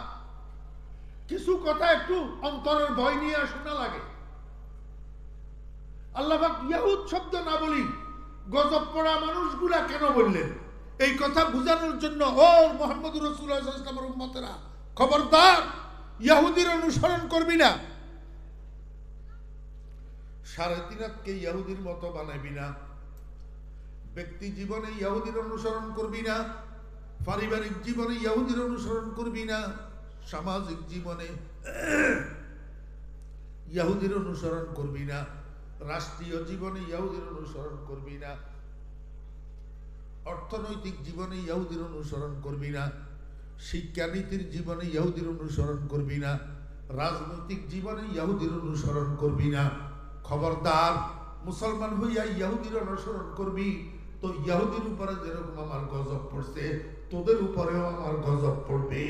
কিছু কথা একটু অন্তরের ভয় নিয়ে শোনা লাগে। আল্লাহ পাক ইহুদ শব্দ না বলি গজব পড়া মানুষগুলা কেন বললেন? এই কথা বুঝানোর জন্য, ও মুহাম্মদুর রাসূলুল্লাহ সাল্লাল্লাহু আলাইহি ওয়াসাল্লামের উম্মতেরা, খবরদার ইহুদির অনুসরণ করবি না। সাড়ে তিন হাতকে ইহুদির মতো বানাবি না। ব্যক্তি জীবনে ইহুদির অনুসরণ করবি না, পারিবারিক জীবনে ইহুদির অনুসরণ করবি না, সামাজিক জীবনে ইহুদির অনুসরণ করবি না, রাষ্ট্রীয় জীবনে ইহুদির অনুসরণ করবি না, অর্থনৈতিক জীবনে ইহুদির অনুসরণ করবি না, শিক্ষানীতির জীবনে ইহুদির অনুসরণ করবি না, রাজনৈতিক জীবনে ইহুদির অনুসরণ করবি না। খবরদার, মুসলমান হইয়া ইহুদির অনুসরণ করবি তো ইহুদির উপরে যেরকম আমার গজব পড়ছে তোদের উপরেও আমার গজব পড়বে।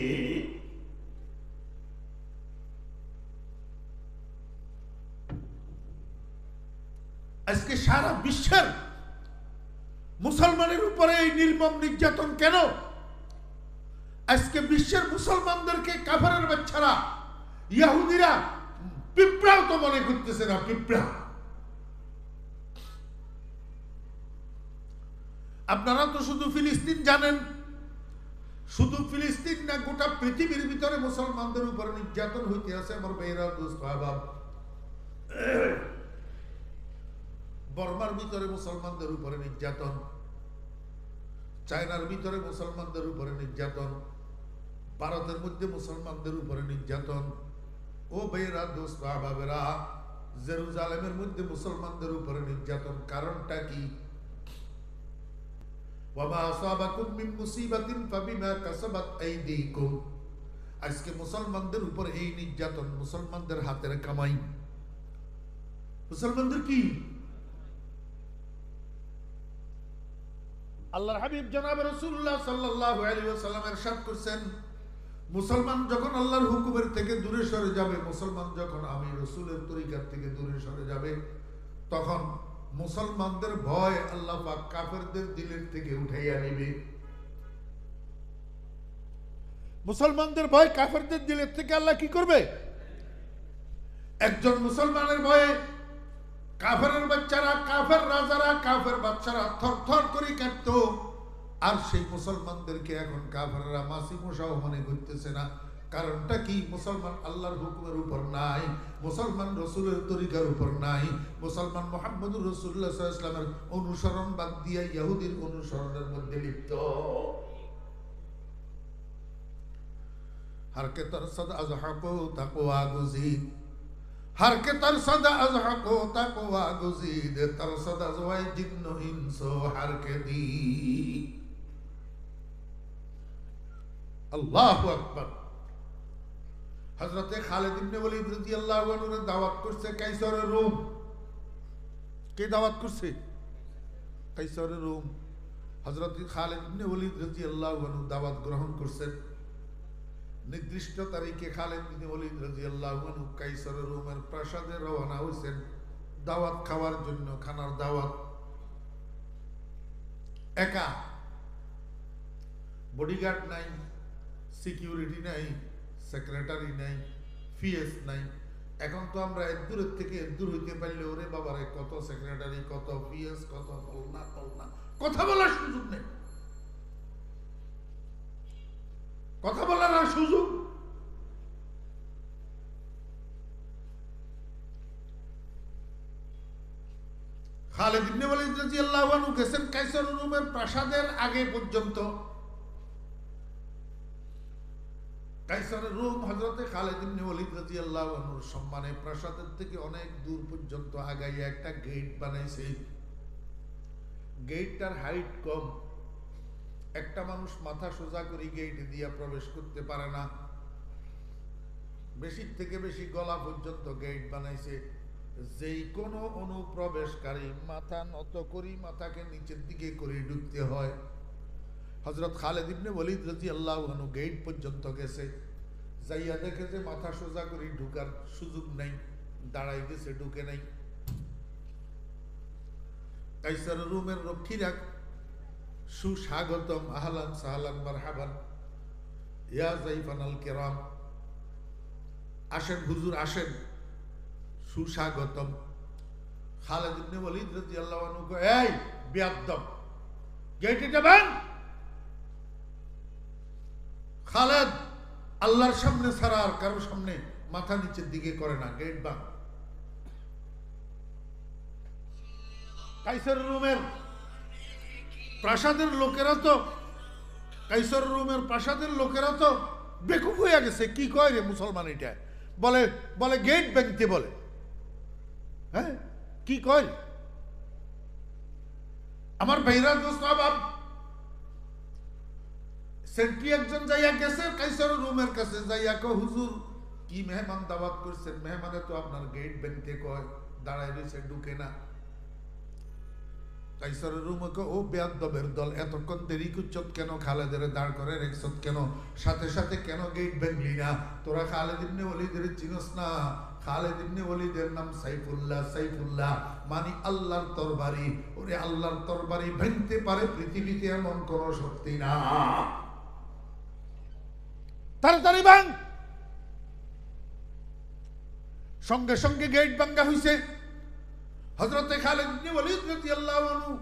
আজকে সারা বিশ্বের মুসলমানের উপরে এই নির্মম নির্যাতন কেন? আজকে বিশ্বের মুসলমানদেরকে কাফেরের বাচ্চারা, ইহুদিরা পিঁপড়াও তো মনে করতেছে না, পিঁপড়া। আপনারা তো শুধু ফিলিস্তিন জানেন, শুধু ফিলিস্তিন না, গোটা পৃথিবীর ভিতরে মুসলমানদের উপরে নির্যাতন হইতে আছে। আমার ভাইরা, দোস্ত আহবাব, বর্মার ভিতরে মুসলমানদের উপরে নির্যাতন, চায়নার ভিতরে মুসলমানদের উপরে নির্যাতন, ভারতের মধ্যে মুসলমানদের উপরে নির্যাতন। ও ভাইরা, দোস্ত আহবাবেরা, জেরুজালেমের মধ্যে মুসলমানদের উপরে নির্যাতন। কারণটা কি? ওয়ামা আসাবাকুম মিন মুসিবাতিন ফাবিমা কাসাবাত আইদিকুম। আজকে মুসলমানদের উপর এই নির্যাতন, মুসলমানদের হাতের কামাই। মুসলমানদের কি? আল্লাহর হাবিব জনাব রাসূলুল্লাহ সাল্লাল্লাহু আলাইহি ওয়াসাল্লাম ইরশাদ করেছেন, মুসলমান যখন আল্লাহর হুকুমের থেকে দূরে সরে যাবে, মুসলমান যখন আমি রাসূলের তরিকার থেকে দূরে সরে যাবে, তখন মুসলমানদের ভয় আল্লাহ পাক কাফেরদের দিলের থেকে উঠাইয়া নিবে। মুসলমানদের ভয় কাফেরদের দিলের থেকে আল্লাহ কি করবে? একজন মুসলমানের ভয়ে কাফেরের বাচ্চারা, কাফের রাজারা, কাফের বাচ্চারা থরথর করে কাঁপত। আর সেই মুসলমানদেরকে এখন কাফেররা মাসি মশাও মনে করতেছে না। কারণটা কি? মুসলমান আল্লাহর হুকুমের উপর নাই, মুসলমান রসুলের তরিকার উপর নাই, মুসলমান মুহাম্মদুর রাসূলুল্লাহ সাল্লাল্লাহু আলাইহি ওয়াসাল্লামের অনুসরণ বাদ দিয়ে ইহুদির অনুসরণের মধ্যে লিপ্ত। हर के तरसद अज़हको तक़वा गुज़ीद, हर के तरसद अज़हको तक़वा गुज़ीद, तरसद अज़वाय जिन्नो इंसो हर के दी। अल्लाहु अकबर। हजरत खालिद इब्ने वलीद রাদিয়াল্লাহু আনহু দাওয়াত করছে কাইসারের রোম। কে দাওয়াত করছে? কাইসারের রোম। হযরত খালিদ ইবনে ওলীদ রাদিয়াল্লাহু আনহু দাওয়াত গ্রহণ করছেন। নির্দিষ্ট তারিখে খালিদ ইবনে ওলীদ রাদিয়াল্লাহু আনহু কাইসারের রোমের প্রাসাদে রওনা হয়েছেন দাওয়াত খাওয়ার জন্য, খানার দাওয়াত। একা, বডিগার্ড নাই, সিকিউরিটি নাই, সেক্রেটারি নাই, পিএস নাই। এখন তো আমরা এক দূরের থেকে এক দূর হইতে পারলে ওরে বাবারে কত সেক্রেটারি, কত পিএস, কত ফলনা ফলনা, কথা বলার সুযোগ নেই, কথা বলার আর সুযোগ। খালিদ ইবনে ওলীদ রাদিয়াল্লাহু আনহু গেছেন কাইসার রোমের প্রাসাদের আগে পর্যন্ত। কাইসারের রোম হযরতে খালিদ ইবনে ওলীদ রাদিয়াল্লাহু আনহুর সম্মানে প্রাসাদের থেকে অনেক দূর পর্যন্ত আগাইয়া একটা গেট বানাইছে। গেটটার হাইট কম, একটা মানুষ মাথা সোজা করে গেট দিয়া প্রবেশ করতে পারে না। বেশি থেকে বেশি গলা পর্যন্ত গেট বানাইছে, যেই কোনো অনুপ্রবেশকারী মাথা নত করি, মাথাকে নিচের দিকে করে ঢুকতে হয়। হযরত খালিদ ইবনে ওয়ালিদ রাদিয়াল্লাহু আনহু গেট পর্যন্ত গেছে, যাইয়া দেখে যে মাথা সোজা করে ঢুকার সুযোগ নাই, দাঁড়াই গেছে, ঢুকে নাই। কাইসার রুমের রক্ষীরা সুস্বাগতম, আহলান সাহলান মারহাবান ইয়া যাইফানাল কিরাম, আসেন হুজুর আসেন, সুস্বাগতম। খালিদ ইবনে ওয়ালিদ রাদিয়াল্লাহু আনহু কয়, এই বেয়াদব, গেটটা ভাঙ। খালিদ আল্লাহর সামনে ছাড়া আর কারোর সামনে মাথা নিচের দিকে করে না, গেট ভাঙ। কাইসার রুমের প্রাসাদের লোকেরা তো, কাইসার রুমের প্রাসাদের লোকেরা তো বেকুব হয়ে গেছে, কি কয় রে মুসলমান এটা, বলে বলে গেট ভাঙতে বলে, হ্যাঁ কি কয়। আমার ভাইরা দোস্ত বাপ সেন্ট্রি একজন যাইয়া গেছে কাইসার রুমের কাছে, যাইয়া কয় হুজুর কি মেহমান দাওয়াত করছেন, মেহমানে তো আপনার গেট ভাঙতে কয়, দাঁড়ায় রয়েছে, ঢুকে না। কাইসারের রুমে কয়, ও বেয়াদবের দল, এতক্ষণ দেরি করছত কেন, খালেদের দাঁড় করে রেখছত কেন, সাথে সাথে কেন গেট ভাঙলি না? তোরা খালিদ ইবনে ওয়ালিদের চিনস না? খালিদ ইবনে ওয়ালিদের নাম সাইফুল্লাহ, সাইফুল্লাহ মানে আল্লাহর তরবারি। ওরে আল্লাহর তরবারি ভাঙতে পারে পৃথিবীতে এমন কোন শক্তি না। তাড়াতাড়ি ভাঙ। সঙ্গে সঙ্গে গেট ভাঙা হইছে। হযরতে খালিদ ইবনে ওয়ালিদ রাদিয়াল্লাহু আনহু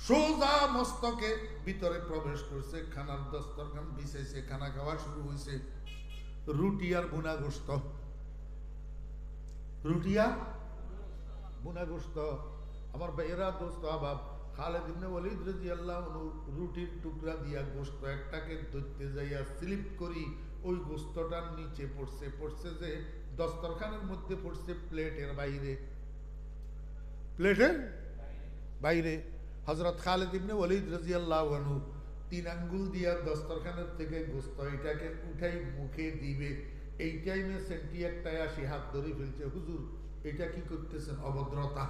সোজা মস্তকে ভিতরে প্রবেশ করছে, খানার দস্তরখান বিছাইছে, খানা খাওয়া শুরু হইছে। রুটি আর ভুনা গোশত, রুটি আর ভুনা গোশত। আমার ভাইয়েরা দোস্ত আবাব, খালিদ ইবনে ওয়ালিদ রাদিয়াল্লাহু আনহু রুটির টুকরা দিয়া গোশত একটাকে ধরতে যাইয়া স্লিপ করি ওই গোশতটার নিচে পড়ছে, পড়ছে যে দস্তরখানের মধ্যে পড়ছে প্লেটের বাইরে, প্লেটের বাইরে। হযরত খালিদ ইবনে ওয়ালিদ রাদিয়াল্লাহু আনহু 3 আঙ্গুল দিয়া দস্তরখানের থেকে গোশত এটাকে উঠাই মুখে দিবে, এই টাইমে সেন্টি একটাই আসি হাত ধরে ফেলছে, হুজুর এটা কি করতেছেন, অভদ্রতা।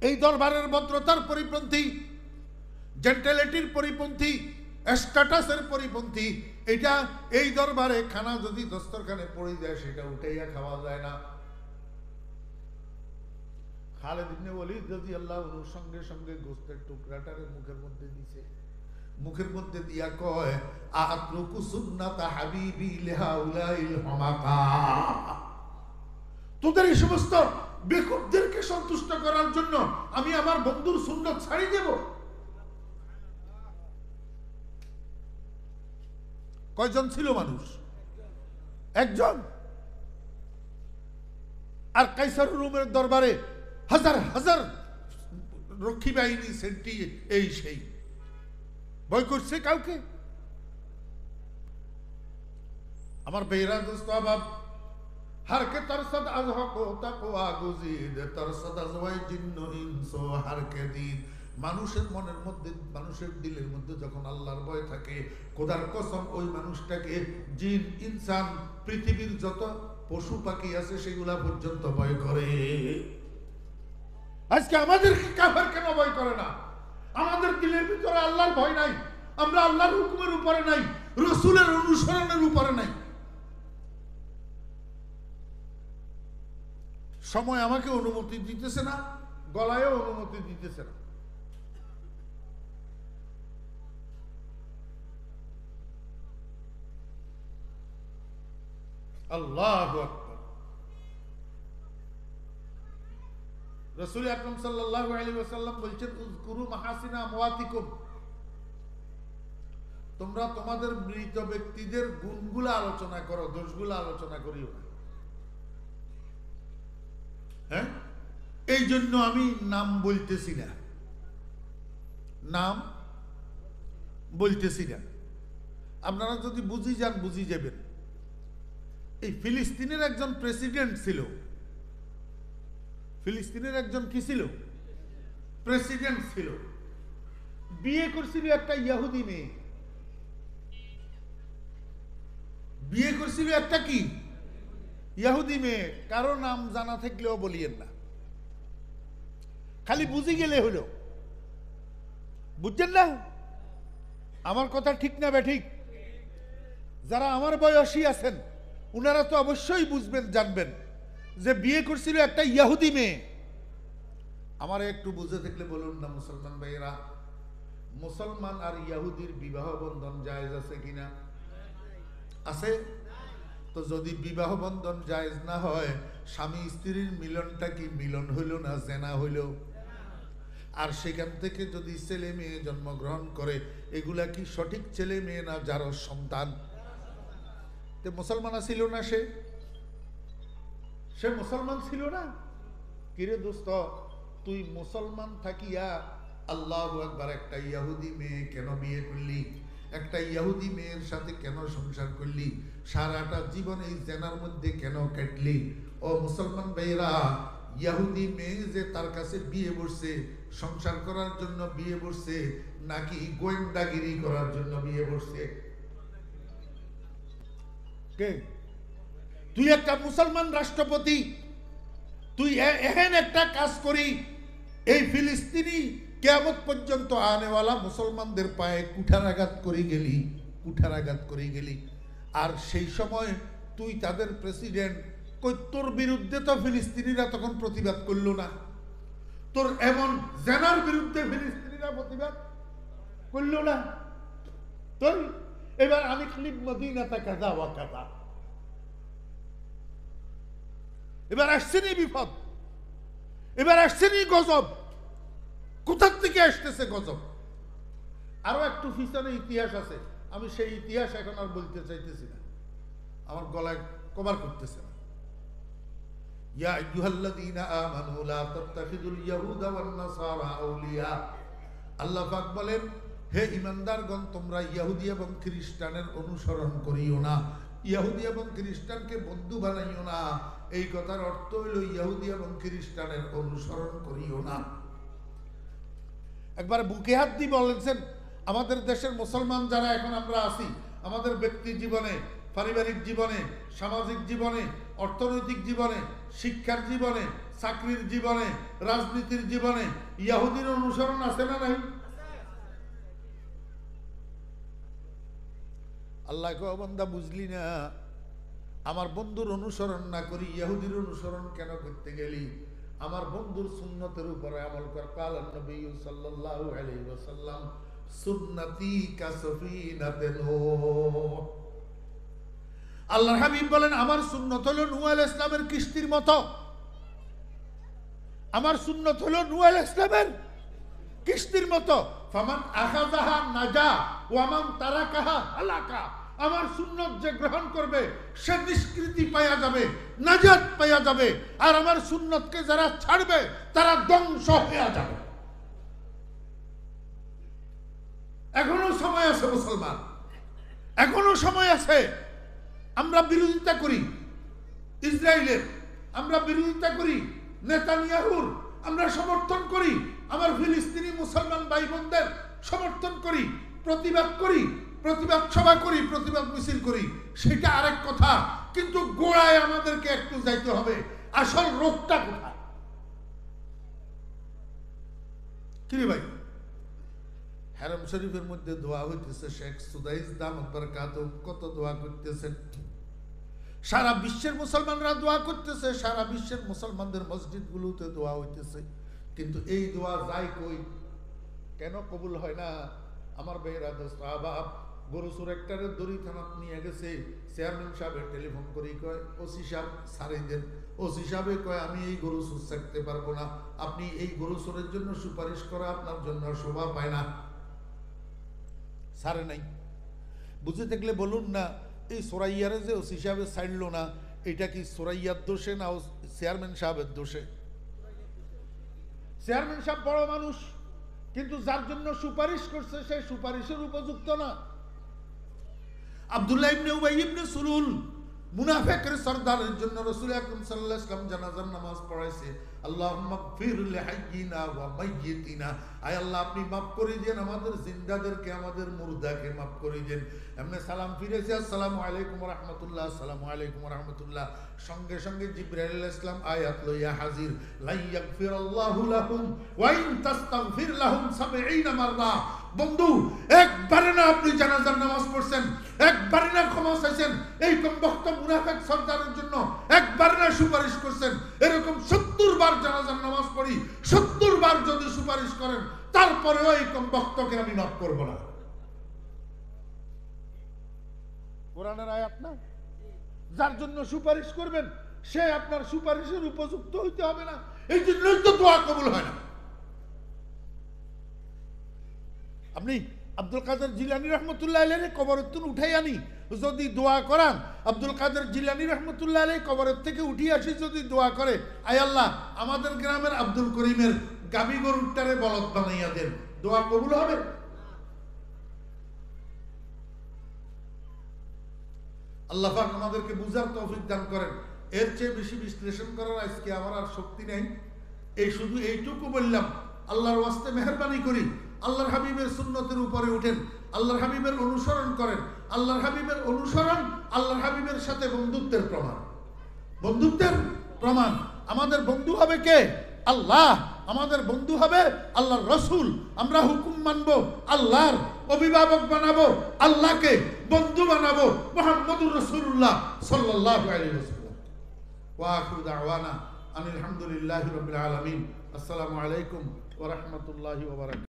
এই দরবারের ভদ্রতার পরিপন্থী, জেন্টালিটির পরিপন্থী, স্ট্যাটাসের পরিপন্থী এটা। এই দরবারে খানা যদি দস্তরখানে পড়ে যায় সেটা উঠাইয়া খাওয়া যায় না। খালিদ ইবনে ওয়ালিদ রাদিয়াল্লাহু আনহু সঙ্গে সঙ্গে গোশতের টুকরাটারে মুখের মধ্যে দিছে, মুখের মধ্যে দিয়া কয়, আতরুকু সুন্নাতা হাবিবি লিহাউলাইল হুমাকা, তোদের এই সমস্ত বেকুবদেরকে সন্তুষ্ট করার জন্য আমি আমার বন্ধুর সুন্নাত ছাড়ি দেব? কয়জন ছিল মানুষ? একজন। আর কাইসার রুমের দরবারে হাজার হাজার রক্ষী বাহিনী, সেন্টি, এই সেই, ভয় করছে কাউকে? আমার বেহরা দোস্ত আবাব, हर के तरसद अज हको तकवा गुजीद तरसद अज ওয়াই জিন্ন ইনস हर के दिन। মানুষের মনের মধ্যে, মানুষের দিলের মধ্যে যখন আল্লাহর ভয় থাকে, খোদার কসম ওই মানুষটাকে জিন, ইনসান, পৃথিবীর যত পশু পাখি আছে সেগুলা পর্যন্ত ভয় করে। আজকে আমাদেরকে কাফের কেন ভয় করে না? আমাদের দিলের ভিতরে আল্লাহর ভয় নাই, আমরা আল্লাহর হুকুমের উপরে নাই, রাসূলের অনুসরণের উপরে নাই। সময় আমাকে অনুমতি দিতেছে না, গলায়ও অনুমতি দিতেছে না। আল্লাহু আকবার। রাসূল আকরাম সাল্লাল্লাহু আলাইহি ওয়াসাল্লাম বলেছেন, উযকুরু মাহাসিনা আমওয়াতিকুম, তোমরা তোমাদের মৃত ব্যক্তিদের গুণগুলো আলোচনা করো, দোষগুলো আলোচনা করিও না। হ্যাঁ, এই জন্য আমি নাম বলতেছি না, নাম বলতেছি না। আপনারা যদি বুঝি যান, বুঝি যাবেন। এই ফিলিস্তিনের একজন প্রেসিডেন্ট ছিল, ফিলিস্তিনের একজন কি ছিল? প্রেসিডেন্ট ছিল। বিয়ে করছিল একটা ইহুদি মেয়ে। বিয়ে করছিল একটা কি ইহুদি মেয়ে, কারো নাম জানা থাকলেও বলিয়েন না, খালি বুঝি গেলে হলো। বুঝছেন না আমার কথা ঠিক না বেঠিক? যারা আমার বয়সী আছেন উনারা তো অবশ্যই বুঝবেন, জানবেন যে বিয়ে করছিল একটা ইহুদি মেয়ে। আমার একটু বুঝে থাকলে বলুন না মুসলমান ভাইয়েরা, মুসলমান আর ইহুদির বিবাহ বন্ধন জায়েজ আছে কিনা? আছে। তো যদি বিবাহ বন্ধন জায়েজ না হয়, স্বামী স্ত্রীর মিলনটা কি মিলন হইল না জেনা হইল? আর সেখান থেকে যদি ছেলে মেয়ে জন্মগ্রহণ করে, এগুলা কি সঠিক ছেলে মেয়ে না যার সন্তান? তে মুসলমান ছিল না, সে মুসলমান ছিল না? কিরে দোস্ত, তুই মুসলমান থাকিয়া আল্লাহু আকবার একটা ইহুদি মেয়ে কেন বিয়ে করলি? একটা ইহুদি মেয়ের সাথে কেন সংসার করলি? সারাটা জীবন এই জেনার মধ্যে কেন কাটলি? ও মুসলমান ভাইরা, ইহুদি মেয়ে যে তার কাছে বিয়ে বসছে সংসার করার জন্য বিয়ে বসছে, নাকি গোয়েন্দাগিরি করার জন্য বিয়ে বসছে? কে? তুই একটা মুসলমান রাষ্ট্রপতি, তুই এহেন একটা কাজ করি, এই ফিলিস্তিনি কিয়ামত পর্যন্ত আনেওয়ালা মুসলমানদের পায়ে কুঠারাঘাত করে গেলি, কুঠারাঘাত করে গেলি। আর সেই সময় তুই তাদের প্রেসিডেন্ট, কই তোর বিরুদ্ধে তো ফিলিস্তিনিরা তখন প্রতিবাদ করলো না? তোর এমন জেনার বিরুদ্ধে ফিলিস্তিনিরা প্রতিবাদ করলো না? তোর এবার আমি ক্লিপ মদিনাতে কাদা ওয়া কাদা, এবার আসছেনি বিপদ, এবার আসছেনি গজব। কোথার থেকে আসতেছে গজব? আরো একটু পিছনে ইতিহাস আছে, আমি সেই ইতিহাস এখন আর বলতে চাইতেছি না, আমার গলায় কভার করতেছে না। ইয়া আইয়ুহাল্লাযীনা আমানু লা তাত্তাখিযুল ইয়াহুদা ওয়ান নাসারা আউলিয়া। আল্লাহ পাক বলেন, হে ঈমানদারগণ, তোমরা ইহুদি এবং খ্রিস্টানের অনুসরণ করিও না, ইহুদি এবং খ্রিস্টানকে বন্ধু বানাইও না। এই কথার অর্থ হইল ইহুদি এবং খ্রিস্টানের অনুসরণ করিও না। একবার বুকে হাত দিয়ে বলেছেন, আমাদের দেশের মুসলমান যারা এখন আমরা আছি, আমাদের ব্যক্তি জীবনে, পারিবারিক জীবনে, সামাজিক জীবনে, অর্থনৈতিক জীবনে, শিক্ষার জীবনে, চাকরির জীবনে, রাজনীতির জীবনে ইহুদির অনুসরণ আছে না নাই? আল্লাহ কয়, বান্দা বুঝলি না? আমার বন্ধুর অনুসরণ না করি ইহুদির অনুসরণ কেন করতে গেলি? আমার বন্ধুর সুন্নতের উপরে আমল কর। কালান নবী সাল্লাল্লাহু আলাইহি ওয়াসাল্লাম, সুন্নতি কাসফিনাতুন নূহ। আল্লাহর হাবিব বলেন, আমার সুন্নত হলো নূহ আলাইহিস সালামের কিস্তির মতো। আমার সুন্নত হলো নূহ আলাইহিস সালামের কিস্তির মতো। ফামান আখাযাহা নাজা ওয়া মান তারাকাহা হালাকা। আমার সুন্নত যে গ্রহণ করবে সে নিষ্কৃতি পাওয়া যাবে, নাজাত পাওয়া যাবে। আর আমার সুন্নতকে যারা ছাড়বে তারা ধ্বংস হয়ে যাবে। এখনো সময় আছে মুসলমান, এখনো সময় আছে। আমরা বিরোধিতা করি ইসরায়েলের, আমরা বিরোধিতা করি নেতানিয়াহুর, আমরা সমর্থন করি আমার ফিলিস্তিনি মুসলমান ভাই বোনদের সমর্থন করি, প্রতিবাদ করি, প্রতিবাদ সভা করি, প্রতিবাদ মিছিল করি, সেটা আরেক কথা। কিন্তু গোড়ায় আমাদেরকে একটু যাইতে হবে, আসল রোগটা কোথায়। কি ভাই, হারাম শরীফের মধ্যে দোয়া হইতেছে, শেখ সুদাইস দামাত বারাকাতুহু কত দোয়া করতেছেন, সারা বিশ্বের মুসলমানরা দোয়া করতেছে, সারা বিশ্বের মুসলমানদের মসজিদগুলোতে দোয়া হইতেছে, কিন্তু এই দোয়া যায় কই? কেন কবুল হয় না? আমার ভাইয়েরা, সাহাবাব গরু সুরেক্টারের দড়ি থানাত নিয়ে গেছে, চেয়ারম্যান সাহেবের টেলিফোন করে কয়, ওসি সাহেব ছাড়িয়ে দেন। ওসি সাহেবে কয়, আমি এই গরু সুর ছাড়তে পারবো না, আপনি এই গরু সুরের জন্য সুপারিশ করা আপনার জন্য শোভা পায় না। ছাড়ে নাই। বুঝে থাকলে বলুন না, এই সোরাইয়ারে যে ওসি সাহেবের ছাড়লো না, এটা কি সোরাইয়ার দোষে না চেয়ারম্যান সাহেবের দোষে? চেয়ারম্যান সাহেব বড় মানুষ, কিন্তু যার জন্য সুপারিশ করছে সে সুপারিশের উপযুক্ত না। আব্দুল্লাহ ইবনে উবাই ইবনে সুলুল মুনাফিকের সরদারের জন্য রাসূল আকরাম সাল্লাল্লাহু আলাইহি ওয়াসাল্লাম জানাজার নামাজ পড়াইছে। আল্লাহুম্মা গফির লিহাইয়িনা ওয়া মাইয়িতিনা, আয় আল্লাহ আপনি মাফ করে দেন আমাদের জিন্দাদেরকে, আমাদের মুর্দাকে মাফ করে দেন। এমনি সালাম ফিরেছে, আসসালামু আলাইকুম ওয়া রাহমাতুল্লাহ, আসসালামু আলাইকুম ওয়া রাহমাতুল্লাহ। সঙ্গে সঙ্গে জিবরাইল আলাইহিস সালাম আয়াত লইয়া হাজির, লা ইয়াগফিরাল্লাহু লাহুম ওয়া ইন তাস্তাগফির লাহুম 70 মাররা। বন্ধু, একবারে না আপনি জানাজার নামাজ পড়ছেন, একবারে না ক্ষমা চাইছেন এই কমবক্ত মুনাফিক সরদারের জন্য, একবারে না সুপারিশ করছেন, এরকম 70 বার জানাজার নামাজ পড়ি, 70 বার যদি সুপারিশ করেন তারপরেও এই কমবক্তকে আমি মাফ করব না। কোরআনের আয়াত না? যার জন্য সুপারিশ করবেন সে আপনার সুপারিশের উপযুক্ত হইতে হবে না, এই জন্যই তো দোয়া কবুল হয় না। আপনি আব্দুল কাদের জিলানী রহমতুল্লাহ আলাইহির কবরের থেকে উঠাই আনি যদি দোয়া করান, আব্দুল কাদের জিলানী রহমতুল্লাহ আলাইহি কবরের থেকে উঠিয়ে আসি যদি দোয়া করে, আয় আল্লাহ আমাদের গ্রামের আব্দুল করিমের গাবি গরুটারে বলদ বানাইয়া দেন, দোয়া কবুল হবে? আল্লাহ পাক আমাদেরকে বুঝার তৌফিক দান করেন। এর চেয়ে বেশি বিশ্লেষণ করার আজকে আমার আর শক্তি নেই। এই শুধু এইটুকু বললাম, আল্লাহর ওয়াস্তে মেহেরবানি করি, আল্লাহর হাবিবের সুন্নতের উপরে উঠেন, আল্লাহর হাবিবের অনুসরণ করেন। আল্লাহর হাবিবের অনুসরণ আল্লাহর হাবিবের সাথে বন্ধুত্বের প্রমাণ, বন্ধুত্বের প্রমাণ। আমাদের বন্ধু হবে কে? আল্লাহ। আমাদের বন্ধু হবে আল্লাহর রাসূল। আমরা হুকুম মানবো, আল্লাহর অভিভাবক বানাবো, আল্লাহকে বন্ধু বানাবো, মুহাম্মদুর রাসূলুল্লাহ সাল্লাল্লাহু আলাইহি ওয়াসাল্লাম। ওয়া আখিরু দাওয়ানা আনিল হামদুলিল্লাহি রাব্বিল আলামিন। আসসালামু আলাইকুম ওয়া রাহমাতুল্লাহি ওয়া বারাকাতুহু।